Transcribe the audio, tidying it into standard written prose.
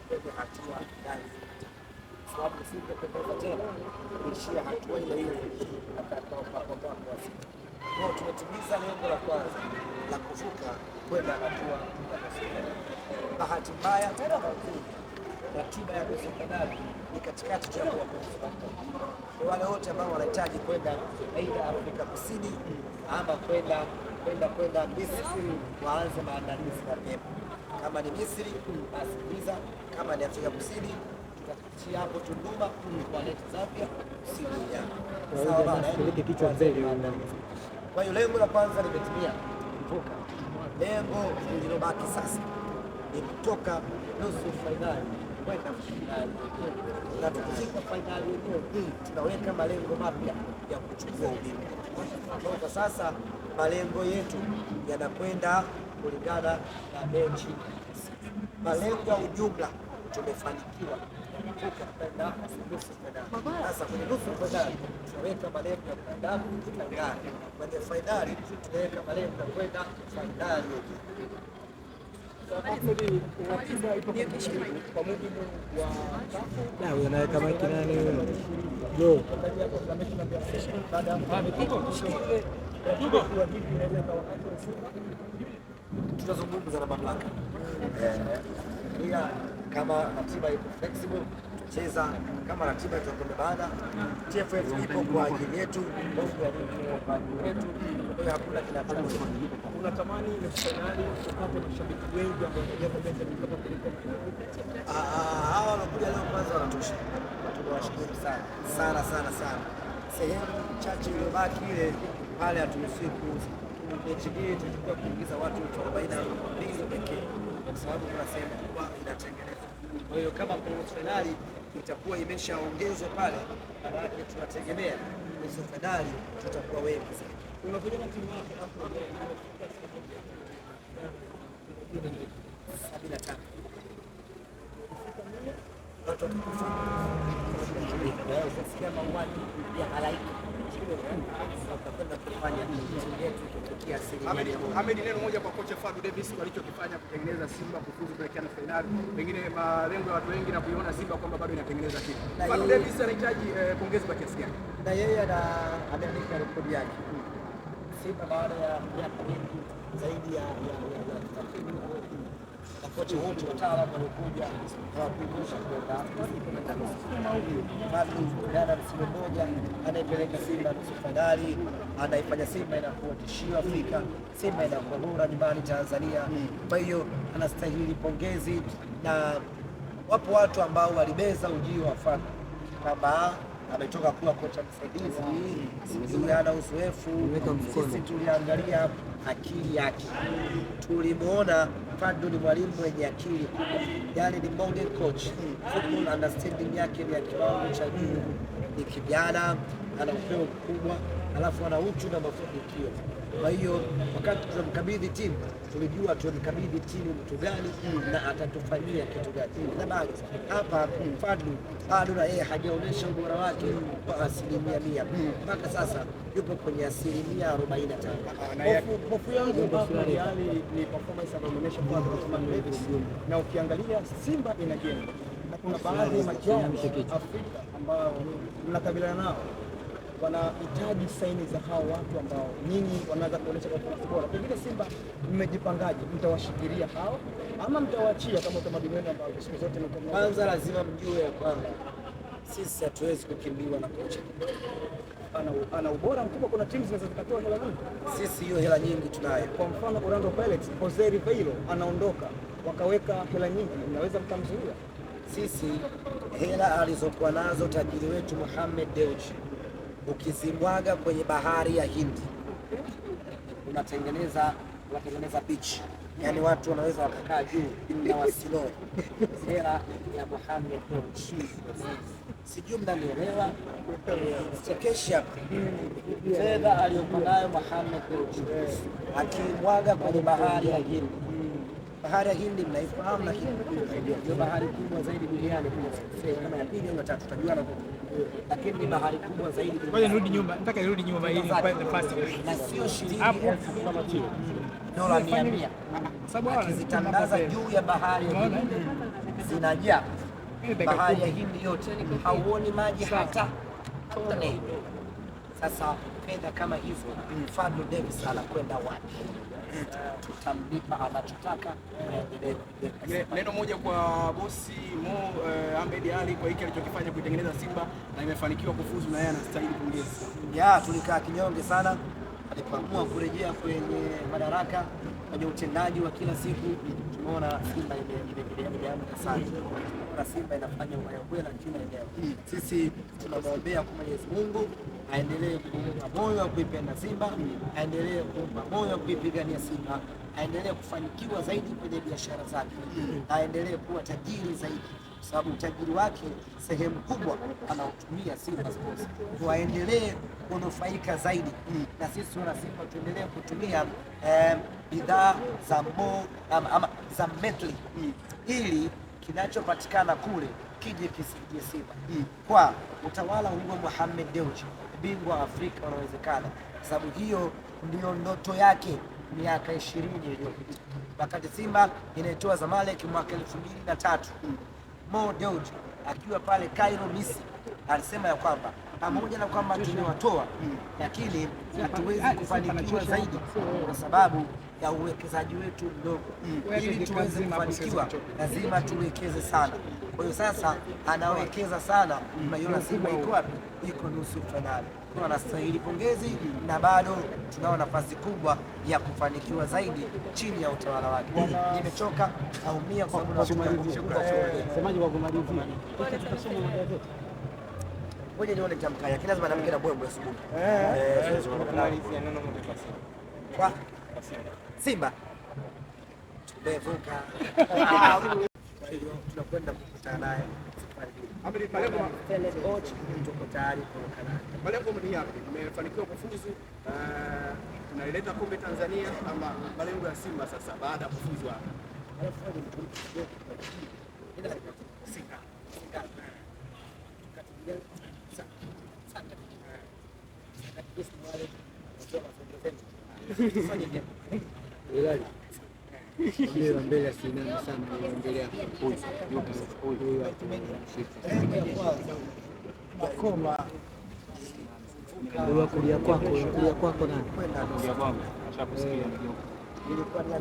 kwenye hatua gani, sababu isingependeza tena kuishia hatua ile ile atakaopambana kwa Simba. Kwa tumetimiza lengo la kwanza la kuvuka kwenda hatua ya nusu. Bahati mbaya tena nzuri, ratiba ya nusu fainali ni katikati tu ya mwezi. Kwa wale wote ambao wanahitaji kwenda aidha Afrika Kusini ama kwenda Misri, waanze maandalizi mapema. Kama ni Misri basi visa, kama ni Afrika Kusini tutakutia hapo Tunduma kwa neti Zambia Kusini ya sawa bana, kichwa mbele maandalizi. Kwa hiyo lengo la kwanza limetimia, kuvuka. Lengo lililobaki sasa ni kutoka nusu fainali kwenda fainali, na tukifika fainali yenyewe tunaweka malengo mapya ya kuchukua ubingwa. Kwa sasa malengo yetu yanakwenda kulingana na mechi. Malengo ya ujumla tumefanikiwa kuvuka kwenda nusu fainali. Sasa kwenye nusu fainali tunaweka malengo ya kwenda fainali, kwenye fainali tunaweka malengo ya kwenda fainali. Kwa mujibu wa unaweka maiki nani tutazungumza na mamlaka kama ratiba iko flexible tucheza, kama ratiba itakwenda baada. TFF ipo kwa ajili yetu, bongo ya ligi kwa ajili yetu, kwa hiyo hakuna kinachoweza. Unatamani ile finali upate mashabiki wengi ambao wanajua kwamba mtapata kuliko hawa wanakuja leo kwanza wanatosha. Tunawashukuru sana sana. Sehemu chache iliyobaki ile pale haturuhusiwi mechi hii tulikuwa kuingiza watu 42 pekee kwa sababu kuna sehemu kubwa inatengenezwa. Kwa hiyo kama kwa finali itakuwa imeshaongezwa pale, maana yake tunategemea nusu finali tutakuwa wengi sana. Unakuja na timu yako hapo 75 watu wakisikia mauaji ya halaiki watakwenda kufanya yetu kufikia asilimia. Ahmed, neno moja kwa kocha Fadlu Davis alichokifanya kutengeneza Simba kufuzu kuelekea fainali, pengine malengo ya watu wengi na kuiona Simba kwamba bado inatengeneza kitu. Fadlu Davis anahitaji pongezi kwa kiasi gani? Na yeye ameandika rekodi yake. Simba baada ya miaka mingi zaidi ya kocha wote wataalamu walikuja hawakuisha kwenda baada msimu mmoja anaipeleka Simba nusu fainali, anaifanya Simba inakuwa tishio Afrika, Simba inakuwa bora nyumbani Tanzania. Kwa hiyo anastahili pongezi, na wapo watu ambao walibeza ujio wa Fadlu kwamba ametoka kuwa kocha msaidizi, ana uzoefu. Sisi tuliangalia akili yake, tulimuona Fadlu ni mwalimu mwenye akili kubwa, yani ni modern coach. Football understanding yake ni ya kiwango cha juu, ni kijana, ana upeo mkubwa, alafu ana uchu na mafanikio. Kwa hiyo wakati tunamkabidhi timu tulijua tunamkabidhi timu mtu gani na atatufanyia kitu gani. Na bado hapa Fadlu bado na yeye hajaonyesha ubora wake kwa 100%. Mpaka sasa yupo kwenye 45%. Hofu yangu ni performance ambayo inaonyesha kwa Fadlu Davis, na ukiangalia Simba inajenga na kuna baadhi ya majaji Afrika ambao mnakabiliana nao wanahitaji saini za hao watu ambao nyinyi wanaweza kuonyesha performance bora. Pengine Simba mmejipangaje? Mtawashikilia hao ama mtawaachia kama utamaduni wenu ambao siku zote ni? Kwanza lazima mjue ya kwamba sisi hatuwezi kukimbiwa na kocha. Ana ubora mkubwa. Kuna timu zinaweza zikatoa hela nyingi, sisi hiyo hela nyingi tunayo. Kwa mfano Orlando Pirates, Jose Ribeiro anaondoka, wakaweka hela nyingi, mnaweza mkamzuia? Sisi hela alizokuwa nazo tajiri wetu Mohamed Dewji ukizimwaga kwenye bahari ya Hindi unatengeneza beach, yani watu wanaweza wakakaa juu na wasiloe. Hela ya Mohamed Dewji, sijui mnanielewa. Chekesha fedha aliyokuwa nayo Mohamed Dewji akimwaga kwenye bahari ya Hindi. Bahari ya Hindi mnaifahamu, lakini ndio bahari kubwa zaidi duniani, kama ya pili au tatu tutajuana, lakini ni bahari kubwa zaidi. Ngoja nirudi nyuma, nataka nirudi nyuma ili nipate nafasi. Na sio shilingi hapo dola 100 akizitandaza juu ya bahari ya Hindi, zinajaa bahari ya Hindi yote, hauoni maji hata tone. Sasa fedha kama hizo Fadlu Davis anakwenda wapi? Tutamlipa anachotaka. Neno moja kwa bosi Mo Ahmed Ally kwa hiki alichokifanya kuitengeneza Simba na imefanikiwa kufuzu, na yeye anastahili pongezi. Tulikaa kinyonge sana alipoamua kurejea kwenye madaraka, kwenye utendaji wa kila siku. Tumeona Simba imeamka sana, na Simba inafanya ubaya kila eneo. Sisi tunamwombea kwa Mwenyezi Mungu aendelee kumpa moyo wa kuipenda Simba, aendelee kumpa moyo wa kuipigania Simba, aendelee kufanikiwa zaidi kwenye biashara zake, aendelee kuwa tajiri zaidi, kwa sababu utajiri wake sehemu kubwa anautumia Simba Sports. Tuendelee kunufaika zaidi, na sisi wana Simba tuendelee kutumia bidhaa za za Metli, ili kinachopatikana kule kije kisije Simba. Kwa utawala huo Mohamed Dewji, bingwa Afrika unawezekana, sababu hiyo ndio ndoto yake miaka 20 iliyopita, wakati Simba inaitoa Zamalek mwaka 2003. Mo Dewji akiwa pale Cairo, Misri, alisema ya kwamba pamoja na kwamba tumewatoa, lakini hatuwezi kufanikiwa zaidi kwa sababu ya uwekezaji wetu mdogo. Ili tuweze kufanikiwa lazima tuwekeze sana. Kwa hiyo sasa anawekeza sana, unaiona Simba iko wapi? Iko nusu fainali. Anastahili pongezi, na bado tunao nafasi kubwa ya kufanikiwa zaidi chini ya utawala wake. Nimechoka, naumia kwa sababu semaji wa kumalizia. Ngoja nione nitamkaya, lakini lazima namke na bwembwe asubuhi. Kwa Simba tumevuka. Kwa hiyo tunakwenda kukutana naye tuko tayari kuondoka naye. Malengo ni yapi? Mmefanikiwa kufuzu, tunaileta kombe Tanzania, ama malengo ya Simba sasa baada ya kufuzu hapa? Mbele sana mbele kulia kwako nani? Ilikuwa ni